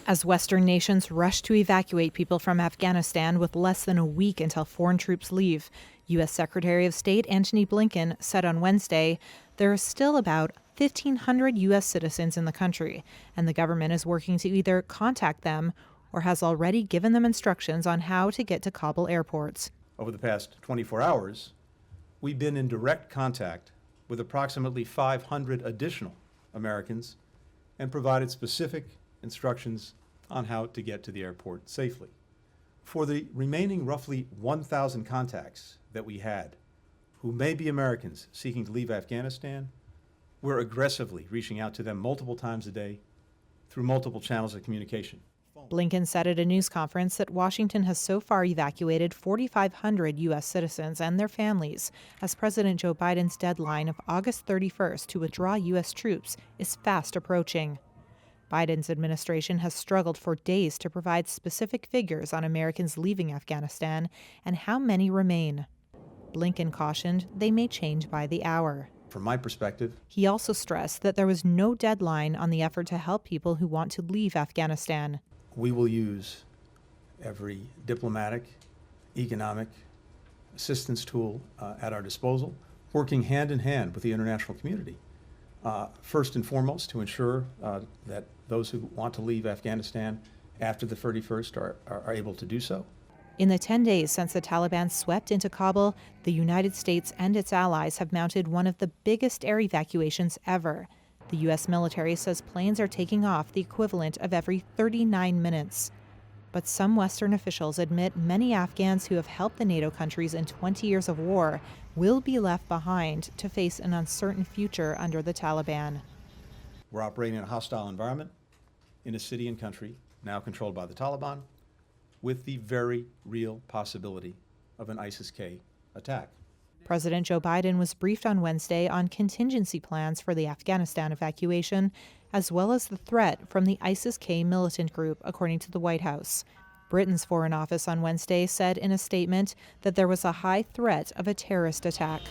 As Western nations rush to evacuate people from Afghanistan with less than a week until foreign troops leave, U.S. Secretary of State Antony Blinken said on Wednesday there are still about 1,500 U.S. citizens in the country, and the government is working to either contact them or has already given them instructions on how to get to Kabul airports. Over the past 24 hours, we've been in direct contact with approximately 500 additional Americans and provided specific instructions on how to get to the airport safely. For the remaining roughly 1,000 contacts that we had, who may be Americans seeking to leave Afghanistan, we're aggressively reaching out to them multiple times a day through multiple channels of communication. Blinken said at a news conference that Washington has so far evacuated 4,500 U.S. citizens and their families, as President Joe Biden's deadline of August 31st to withdraw U.S. troops is fast approaching. Biden's administration has struggled for days to provide specific figures on Americans leaving Afghanistan and how many remain. Blinken cautioned they may change by the hour. From my perspective, he also stressed that there was no deadline on the effort to help people who want to leave Afghanistan. We will use every diplomatic, economic assistance tool at our disposal, working hand in hand with the international community. First and foremost, to ensure that those who want to leave Afghanistan after the 31st are able to do so. In the 10 days since the Taliban swept into Kabul, the United States and its allies have mounted one of the biggest air evacuations ever. The U.S. military says planes are taking off the equivalent of every 39 minutes. But some Western officials admit many Afghans who have helped the NATO countries in 20 years of war will be left behind to face an uncertain future under the Taliban. We're operating in a hostile environment in a city and country now controlled by the Taliban, with the very real possibility of an ISIS-K attack. President Joe Biden was briefed on Wednesday on contingency plans for the Afghanistan evacuation, as well as the threat from the ISIS-K militant group, according to the White House. Britain's Foreign Office on Wednesday said in a statement that there was a high threat of a terrorist attack.